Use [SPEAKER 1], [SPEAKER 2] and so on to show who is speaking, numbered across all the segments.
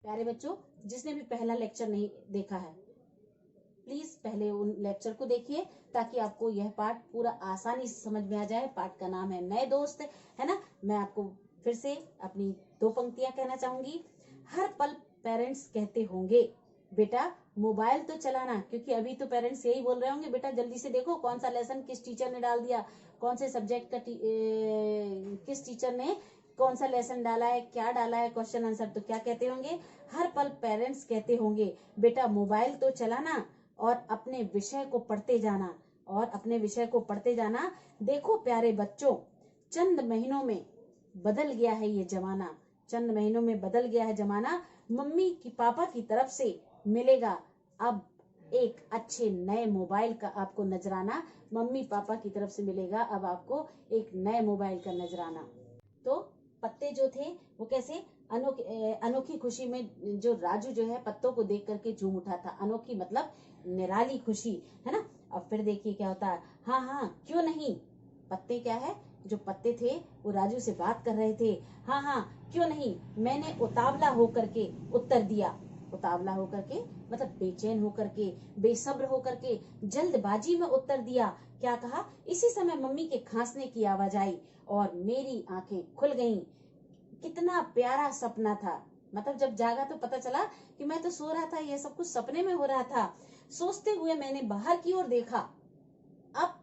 [SPEAKER 1] प्यारे बच्चों, जिसने भी पहला लेक्चर नहीं देखा है, प्लीज पहले उन लेक्चर को देखिए ताकि आपको यह पाठ पूरा आसानी से समझ में आ जाए। पाठ का नाम है नए दोस्त, है ना। मैं आपको फिर से अपनी 2 पंक्तियां कहना चाहूंगी। हर पल पेरेंट्स कहते होंगे बेटा मोबाइल तो चलाना, क्योंकि अभी तो पेरेंट्स यही बोल रहे होंगे बेटा जल्दी से देखो कौन सा लेसन किस टीचर ने डाल दिया, कौन से सब्जेक्ट का किस टीचर ने कौन सा लेसन डाला है, क्या डाला है, क्वेश्चन आंसर। तो क्या कहते होंगे, हर पल पेरेंट्स कहते होंगे बेटा मोबाइल तो चलाना और अपने विषय को पढ़ते जाना, और अपने विषय को पढ़ते जाना। देखो प्यारे बच्चों, चंद महीनों में बदल गया है ये जमाना, चंद महीनों में बदल गया है जमाना। मम्मी की पापा की तरफ से मिलेगा अब एक अच्छे नए मोबाइल का आपको नजराना, मम्मी पापा की तरफ से मिलेगा अब आपको एक नए मोबाइल का नजराना। तो पत्ते जो थे वो कैसे अनोखी खुशी में जो राजू जो है पत्तों को देख करके झूम उठा था। अनोखी मतलब निराली खुशी, है ना। अब फिर देखिए क्या होता है, हाँ हाँ क्यों नहीं। पत्ते क्या है, जो पत्ते थे वो राजू से बात कर रहे थे। हाँ हाँ क्यों नहीं, मैंने उतावला होकर के उत्तर दिया। उतावला होकर के मतलब बेचैन होकर के, बेसब्र होकर के, जल्दबाजी में उत्तर दिया। क्या कहा, इसी समय मम्मी के खांसने की आवाज आई और मेरी आंखें खुल गईं। कितना प्यारा सपना था। मतलब जब जागा तो पता चला कि मैं तो सो रहा था, ये सब कुछ सपने में हो रहा था। सोचते हुए मैंने बाहर की ओर देखा। अब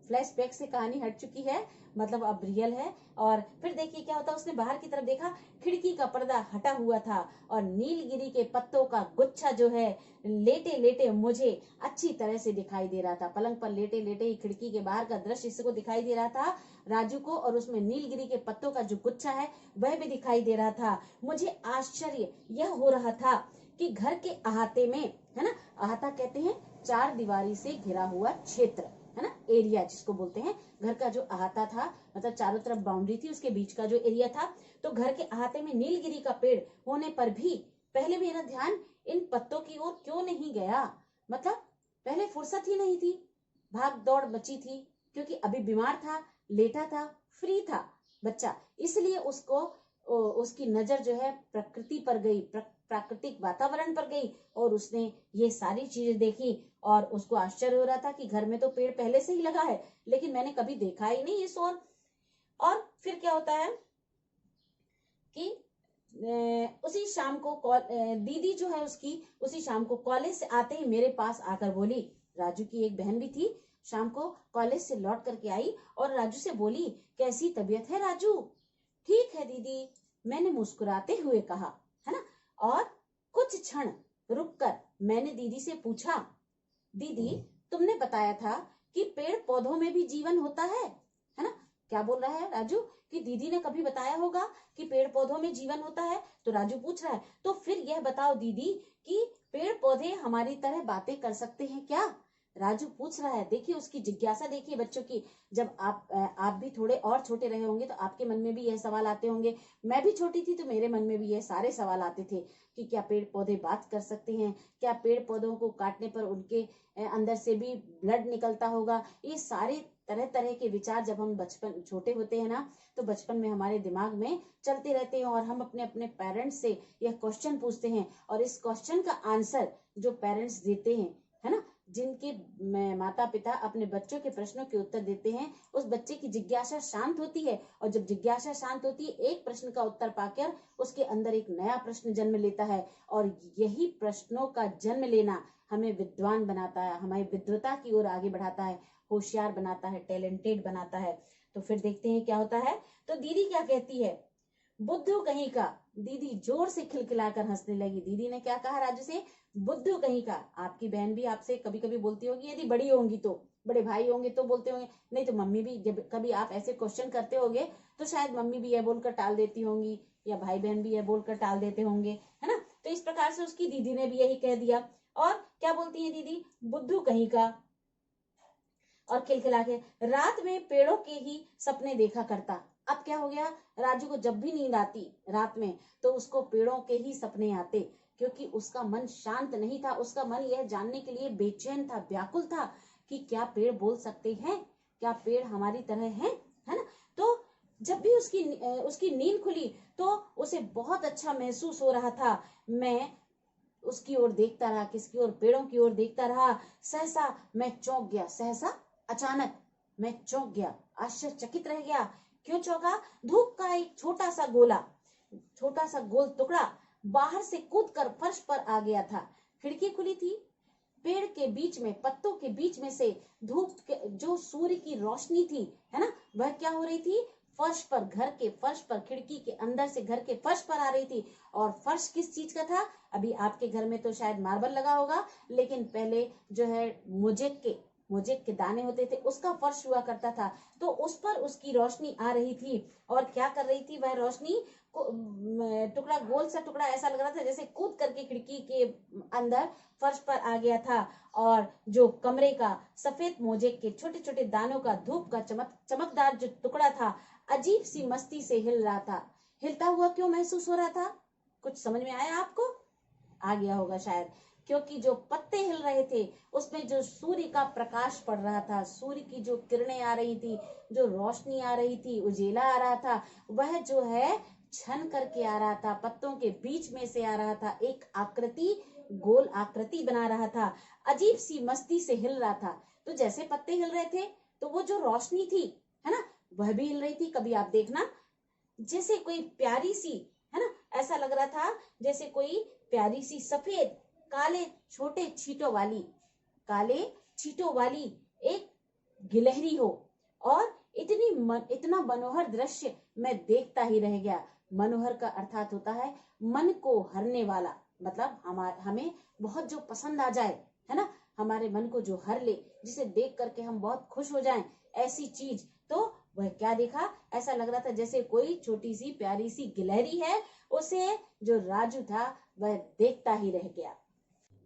[SPEAKER 1] फ्लैशबैक से कहानी हट चुकी है, मतलब अब रियल है। और फिर देखिए क्या होता है, उसने बाहर की तरफ देखा, खिड़की का पर्दा हटा हुआ था और नीलगिरी के पत्तों का गुच्छा जो है लेटे लेटे मुझे अच्छी तरह से दिखाई दे रहा था। पलंग पर लेटे लेटे ही खिड़की के बाहर का दृश्य इसको दिखाई दे रहा था राजू को, और उसमें नीलगिरी के पत्तों का जो गुच्छा है वह भी दिखाई दे रहा था। मुझे आश्चर्य यह हो रहा था कि घर के अहाते में, है ना, अहाता कहते हैं 4 दीवारी से घिरा हुआ क्षेत्र, है ना, एरिया जिसको बोलते हैं। घर का जो अहाता था मतलब चारों तरफ बाउंड्री थी, उसके बीच का जो एरिया था, तो घर के अहाते में नीलगिरी का पेड़ होने पर भी पहले मेरा ध्यान इन पत्तों की ओर क्यों नहीं गया। मतलब पहले फुर्सत ही नहीं थी, भाग दौड़ मची थी, क्योंकि अभी बीमार था, लेटा था, फ्री था बच्चा, इसलिए उसको उसकी नजर जो है प्रकृति पर गई, प्राकृतिक वातावरण पर गई, और उसने ये सारी चीजें देखी। और उसको आश्चर्य हो रहा था कि घर में तो पेड़ पहले से ही लगा है, लेकिन मैंने कभी देखा ही नहीं ये शोर। और फिर क्या होता है कि उसी शाम को दीदी जो है उसकी उसी शाम को कॉलेज से आते ही मेरे पास आकर बोली, राजू की एक बहन भी थी, शाम को कॉलेज से लौट करके आई और राजू से बोली, कैसी तबीयत है राजू। ठीक है दीदी, मैंने मुस्कुराते हुए कहा, है ना। और कुछ क्षण रुककर मैंने दीदी से पूछा, दीदी तुमने बताया था कि पेड़ पौधों में भी जीवन होता है ना। क्या बोल रहा है राजू कि दीदी ने कभी बताया होगा कि पेड़ पौधों में जीवन होता है। तो राजू पूछ रहा है, तो फिर यह बताओ दीदी कि पेड़ पौधे हमारी तरह बातें कर सकते हैं क्या। राजू पूछ रहा है। देखिए उसकी जिज्ञासा, देखिए बच्चों की। जब आप भी थोड़े और छोटे रहे होंगे तो आपके मन में भी यह सवाल आते होंगे। मैं भी छोटी थी तो मेरे मन में भी यह सारे सवाल आते थे कि क्या पेड़ पौधे बात कर सकते हैं, क्या पेड़ पौधों को काटने पर उनके अंदर से भी ब्लड निकलता होगा। ये सारे तरह तरह के विचार जब हम बचपन छोटे होते हैं ना, तो बचपन में हमारे दिमाग में चलते रहते हैं, और हम अपने अपने पेरेंट्स से यह क्वेश्चन पूछते हैं, और इस क्वेश्चन का आंसर जो पेरेंट्स देते हैं, है ना, जिनके माता पिता अपने बच्चों के प्रश्नों के उत्तर देते हैं, उस बच्चे की जिज्ञासा शांत होती है। और जब जिज्ञासा शांत होती है, एक प्रश्न का उत्तर पाकर उसके अंदर एक नया प्रश्न जन्म लेता है, और यही प्रश्नों का जन्म लेना हमें विद्वान बनाता है, हमें विद्वता की ओर आगे बढ़ाता है, होशियार बनाता है, टैलेंटेड बनाता है। तो फिर देखते हैं क्या होता है। तो दीदी क्या कहती है, बुद्धू कहीं का। दीदी जोर से खिलखिलाकर हंसने लगी। दीदी ने क्या कहा राजू से, बुद्धू कहीं का। आपकी बहन भी आपसे कभी कभी बोलती होगी, यदि बड़ी होंगी तो, बड़े भाई होंगे तो बोलते होंगे, नहीं तो मम्मी भी जब कभी आप ऐसे क्वेश्चन करते होंगे तो शायद मम्मी भी यह बोलकर टाल देती होंगी, या भाई बहन भी यह बोलकर टाल देते होंगे, है ना। तो इस प्रकार से उसकी दीदी ने भी यही कह दिया। और क्या बोलती है दीदी, बुद्धू कहीं का। और खिलखिला के, रात में पेड़ों के ही सपने देखा करता। अब क्या हो गया, राजू को जब भी नींद आती रात में तो उसको पेड़ों के ही सपने आते, क्योंकि उसका मन शांत नहीं था। उसका मन यह जानने के लिए बेचैन था, व्याकुल था कि क्या पेड़ बोल सकते हैं, क्या पेड़ हमारी तरह हैं, है ना। तो जब भी उसकी नींद खुली तो उसे बहुत अच्छा महसूस हो रहा था। मैं उसकी ओर देखता रहा, किसकी ओर? पेड़ों की ओर देखता रहा। सहसा मैं चौंक गया। सहसा, अचानक मैं चौंक गया, आश्चर्यचकित रह गया। क्यों चौंका? धूप का एक छोटा सा गोला, छोटा सा गोल टुकड़ा बाहर से कूदकर फर्श पर आ गया था। खिड़की खुली थी। पेड़ के बीच में, पत्तों के बीच में से धूप के जो सूर्य की रोशनी थी, है ना, वह क्या हो रही थी? फर्श पर, घर के फर्श पर, खिड़की के अंदर से घर के फर्श पर आ रही थी। और फर्श किस चीज का था? अभी आपके घर में तो शायद मार्बल लगा होगा, लेकिन पहले जो है मोजेक के दाने होते थे, उसका फर्श हुआ करता था। तो उस पर उसकी रोशनी आ रही थी। और क्या कर रही थी वह रोशनी? टुकड़ा, गोल सा टुकड़ा, ऐसा लग रहा था जैसे कूद करके खिड़की के अंदर फर्श पर आ गया था। और जो कमरे का सफेद मोजेक के छोटे छोटे दानों का, धूप का चमकदार जो टुकड़ा था, अजीब सी मस्ती से हिल रहा था। हिलता हुआ क्यों महसूस हो रहा था? कुछ समझ में आया आपको? आ गया होगा शायद, क्योंकि जो पत्ते हिल रहे थे उसमें जो सूर्य का प्रकाश पड़ रहा था, सूर्य की जो किरणें आ रही थी, जो रोशनी आ रही थी, उजेला आ रहा था, वह जो है छन करके आ रहा था, पत्तों के बीच में से आ रहा था, एक आकृति, गोल आकृति बना रहा था, अजीब सी मस्ती से हिल रहा था। तो जैसे पत्ते हिल रहे थे, तो वो जो रोशनी थी, है ना, वह भी हिल रही थी। कभी आप देखना, जैसे कोई प्यारी सी, है ना, ऐसा लग रहा था जैसे कोई प्यारी सी सफेद काले छोटे छींटों वाली, काले छींटों वाली एक गिलहरी हो। और इतना मनोहर दृश्य मैं देखता ही रह गया। मनोहर का अर्थात होता है मन को हरने वाला, मतलब हमें बहुत जो पसंद आ जाए, है ना, हमारे मन को जो हर ले, जिसे देख करके हम बहुत खुश हो जाएं, ऐसी चीज। तो वह क्या देखा? ऐसा लग रहा था जैसे कोई छोटी सी प्यारी सी गिलहरी है। उसे जो राजू था वह देखता ही रह गया।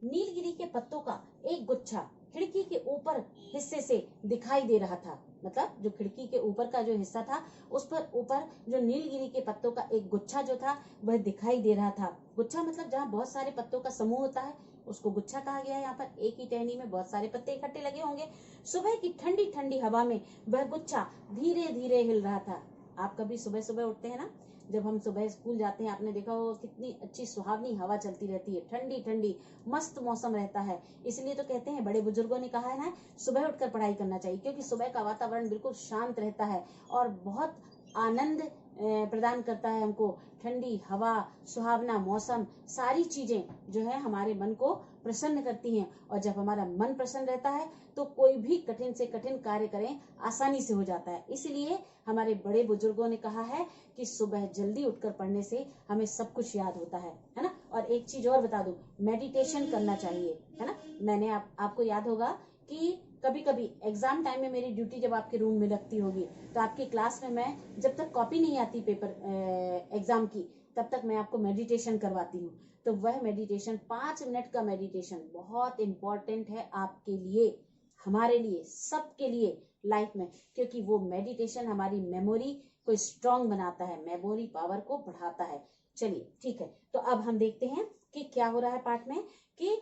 [SPEAKER 1] नीलगिरी के पत्तों का एक गुच्छा खिड़की के ऊपर हिस्से से दिखाई दे रहा था। मतलब जो खिड़की के ऊपर का जो हिस्सा था, उस पर ऊपर जो नीलगिरी के पत्तों का एक गुच्छा जो था वह दिखाई दे रहा था। गुच्छा मतलब जहाँ बहुत सारे पत्तों का समूह होता है, उसको गुच्छा कहा गया है। यहाँ पर एक ही टहनी में बहुत सारे पत्ते इकट्ठे लगे होंगे। सुबह की ठंडी ठंडी हवा में वह गुच्छा धीरे धीरे हिल रहा था। आप कभी सुबह सुबह उठते हैं ना, जब हम सुबह स्कूल जाते हैं, आपने देखा हो कितनी अच्छी सुहावनी हवा चलती रहती है, ठंडी ठंडी मस्त मौसम रहता है। इसलिए तो कहते हैं, बड़े बुजुर्गों ने कहा है ना, सुबह उठकर पढ़ाई करना चाहिए, क्योंकि सुबह का वातावरण बिल्कुल शांत रहता है और बहुत आनंद प्रदान करता है हमको। ठंडी हवा, सुहावना मौसम, सारी चीजें जो है हमारे मन को प्रसन्न करती हैं। और जब हमारा मन प्रसन्न रहता है तो कोई भी कठिन से कठिन कार्य करें आसानी से हो जाता है। इसलिए हमारे बड़े बुजुर्गों ने कहा है कि सुबह जल्दी उठकर पढ़ने से हमें सब कुछ याद होता है ना। और एक चीज और बता दूं, मेडिटेशन करना चाहिए, है ना। मैंने आपको याद होगा कि कभी कभी एग्जाम टाइम में मेरी ड्यूटी जब आपके रूम में लगती होगी, तो आपकी क्लास में मैं जब तक कॉपी नहीं आती पेपर एग्जाम की, तब तक मैं आपको मेडिटेशन करवाती हूँ। तो वह मेडिटेशन 5 मिनट का मेडिटेशन बहुत इंपॉर्टेंट है आपके लिए, हमारे लिए, सबके लिए लाइफ में, क्योंकि वो मेडिटेशन हमारी मेमोरी को स्ट्रांग बनाता है, मेमोरी पावर को बढ़ाता है। चलिए ठीक है, तो अब हम देखते हैं कि क्या हो रहा है पाठ में। कि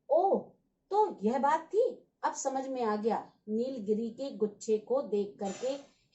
[SPEAKER 1] ओ, तो यह बात थी, अब समझ में आ गया। नीलगिरी के गुच्छे को देख करके,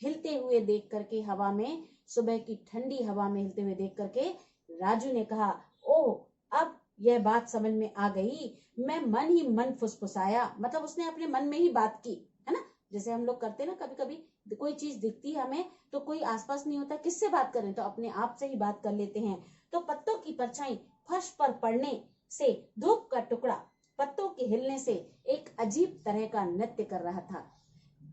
[SPEAKER 1] हिलते हुए देख करके हवा में, सुबह की ठंडी हवा में हिलते हुए देख करके राजू ने कहा, ओ, अब यह बात समझ में आ गई। मैं मन ही मन फुसफुसाया, मतलब उसने अपने मन में ही बात की, है ना। जैसे हम लोग करते ना, कभी कभी कोई चीज दिखती है हमें, तो कोई आसपास नहीं होता, किससे बात करें, तो अपने आप से ही बात कर लेते हैं। तो पत्तों की परछाई फर्श पर पड़ने से धूप का टुकड़ा पत्तों के हिलने से एक अजीब तरह का नृत्य कर रहा था।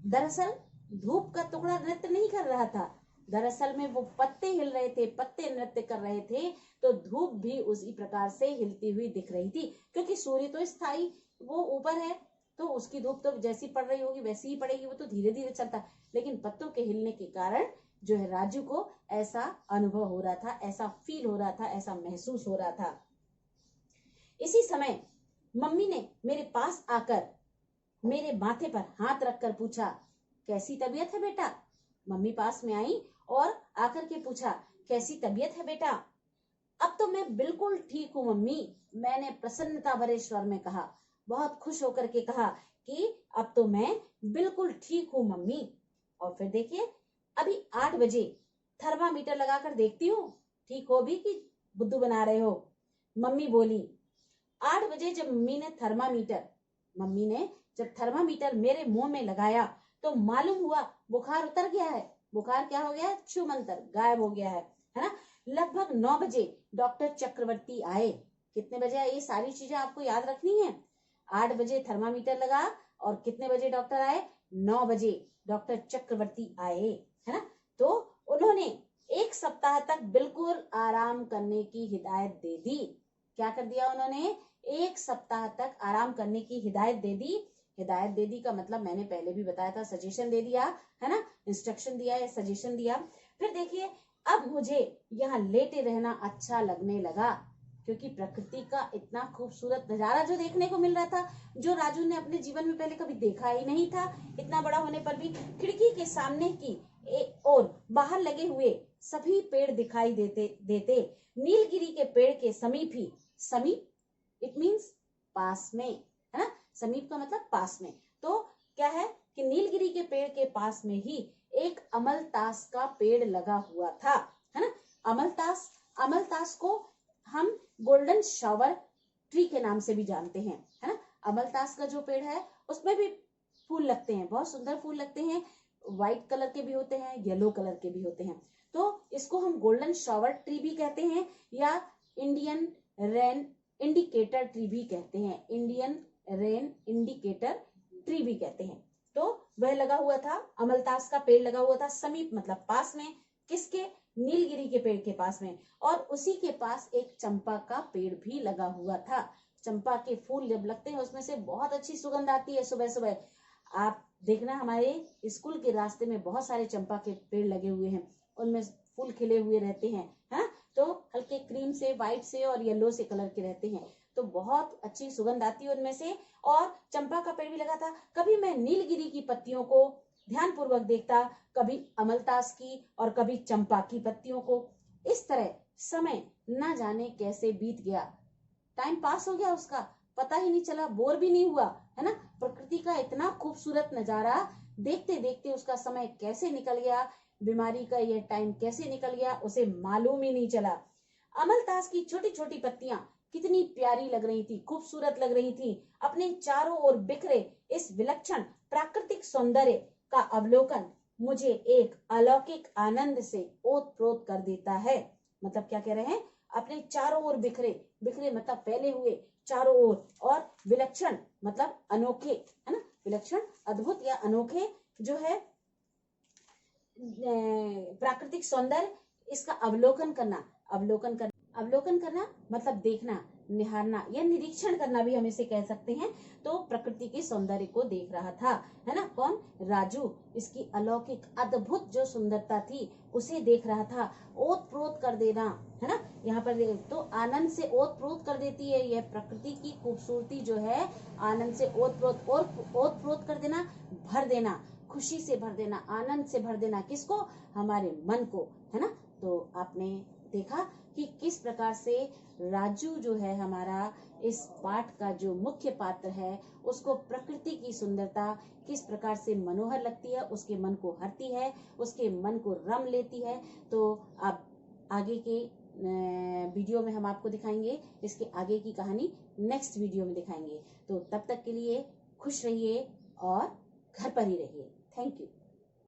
[SPEAKER 1] दरअसल धूप का टुकड़ा नृत्य नहीं कर रहा था, दरअसल में वो पत्ते हिल रहे थे, पत्ते नृत्य कर रहे थे। तो धूप भी उसी प्रकार से हिलती हुई दिख रही थी, क्योंकि सूर्य तो स्थायी, वो ऊपर है, तो उसकी धूप तो जैसी पड़ रही होगी वैसी ही पड़ेगी, वो तो धीरे धीरे चलता। लेकिन पत्तों के हिलने के कारण जो है राजू को ऐसा अनुभव हो रहा था, ऐसा फील हो रहा था, ऐसा महसूस हो रहा था। इसी समय मम्मी ने मेरे पास आकर मेरे माथे पर हाथ रखकर पूछा, कैसी तबीयत है बेटा? मम्मी पास में आई और आकर के पूछा, कैसी तबीयत है बेटा? अब तो मैं बिल्कुल ठीक हूँ मम्मी, मैंने प्रसन्नता भरे स्वर में कहा, बहुत खुश होकर के कहा कि अब तो मैं बिल्कुल ठीक हूँ मम्मी। और फिर देखिए, अभी 8 बजे थर्मामीटर लगाकर देखती हूँ ठीक हो भी कि बुद्धू बना रहे हो। मम्मी बोली। 8 बजे जब मम्मी ने जब थर्मामीटर मेरे मुंह में लगाया तो मालूम हुआ बुखार उतर गया है। बुखार क्या हो गया है? छूमंतर गायब हो गया है ना। लगभग 9 बजे डॉक्टर चक्रवर्ती आए। कितने बजे आए? ये सारी चीजें आपको याद रखनी है। 8 बजे थर्मामीटर लगा और कितने बजे डॉक्टर आए? 9 बजे डॉक्टर चक्रवर्ती आए, है ना। तो उन्होंने 1 सप्ताह तक बिल्कुल आराम करने की हिदायत दे दी। क्या कर दिया उन्होंने? 1 सप्ताह तक आराम करने की हिदायत दे दी। हिदायत दे दी का मतलब मैंने पहले भी बताया था, सजेशन दे दिया है ना, इंस्ट्रक्शन दिया या सजेशन दिया। फिर देखिए अब मुझे यहाँ लेटे रहना अच्छा लगने लगा, क्योंकि प्रकृति का इतना खूबसूरत नजारा जो देखने को मिल रहा था, जो राजू ने अपने जीवन में पहले कभी देखा ही नहीं था। इतना बड़ा होने पर भी खिड़की के सामने की और बाहर लगे हुए सभी पेड़ दिखाई देते नीलगिरी के पेड़ के समीप ही, समीप इट मीन्स पास में, है ना। समीप का मतलब पास में। तो क्या है कि नीलगिरी के पेड़ के पास में ही एक अमलतास का पेड़ लगा हुआ था, है ना। अमलतास को हम गोल्डन शावर ट्री के नाम से भी जानते हैं, है ना। अमलतास का जो पेड़ है उसमें भी फूल लगते हैं, बहुत सुंदर फूल लगते हैं। व्हाइट कलर के भी होते हैं, येलो कलर के भी होते हैं। तो इसको हम गोल्डन शावर ट्री भी कहते हैं या इंडियन रेन इंडिकेटर ट्री भी कहते हैं। इंडियन रेन इंडिकेटर ट्री भी कहते हैं। तो वह लगा हुआ था, अमलतास का पेड़ लगा हुआ था समीप मतलब पास में। किसके? नीलगिरी के पेड़ के पास में। और उसी के पास एक चंपा का पेड़ भी लगा हुआ था। चंपा के फूल जब लगते हैं उसमें से बहुत अच्छी सुगंध आती है सुबह सुबह। आप देखना हमारे स्कूल के रास्ते में बहुत सारे चंपा के पेड़ लगे हुए हैं, उनमें फूल खिले हुए रहते हैं, है। तो हल्के क्रीम से, व्हाइट से और येलो से कलर के रहते हैं, तो बहुत अच्छी सुगंध आती है उनमें से। और चंपा का पेड़ भी लगा था। कभी मैं नीलगिरी की पत्तियों को ध्यान पूर्वक देखता, कभी अमलतास की और कभी चंपा की पत्तियों को। इस तरह समय न जाने कैसे बीत गया, टाइम पास हो गया उसका, पता ही नहीं चला, बोर भी नहीं हुआ, है ना। प्रकृति का इतना खूबसूरत नजारा देखते देखते उसका समय कैसे निकल गया, बीमारी का यह टाइम कैसे निकल गया, उसे मालूम ही नहीं चला। अमलतास की छोटी छोटी पत्तियां कितनी प्यारी लग रही थी, खूबसूरत लग रही थी। अपने चारों ओर बिखरे इस विलक्षण प्राकृतिक सौंदर्य का अवलोकन मुझे एक अलौकिक आनंद से ओतप्रोत कर देता है। मतलब क्या कह रहे हैं? अपने चारों ओर बिखरे, बिखरे मतलब फैले हुए चारों ओर, और विलक्षण मतलब अनोखे, है ना। विलक्षण, अद्भुत या अनोखे जो है प्राकृतिक सौंदर्य, इसका अवलोकन करना मतलब देखना, निहारना या निरीक्षण करना भी हम इसे कह सकते हैं। तो प्रकृति के सौंदर्य को देख रहा था, है ना। कौन? राजू। इसकी अलौकिक अद्भुत जो सुंदरता थी उसे देख रहा था। ओतप्रोत कर देना, है ना। यहाँ पर तो आनंद से ओतप्रोत कर देती है यह प्रकृति की खूबसूरती जो है, आनंद से ओतप्रोत कर देना, भर देना, खुशी से भर देना, आनंद से भर देना। किसको? हमारे मन को, है ना। तो आपने देखा कि किस प्रकार से राजू जो है हमारा इस पाठ का जो मुख्य पात्र है, उसको प्रकृति की सुंदरता किस प्रकार से मनोहर लगती है, उसके मन को हरती है, उसके मन को रम लेती है। तो आप आगे के वीडियो में हम आपको दिखाएंगे, इसके आगे की कहानी नेक्स्ट वीडियो में दिखाएंगे। तो तब तक के लिए खुश रहिए और घर पर ही रहिए। Thank you.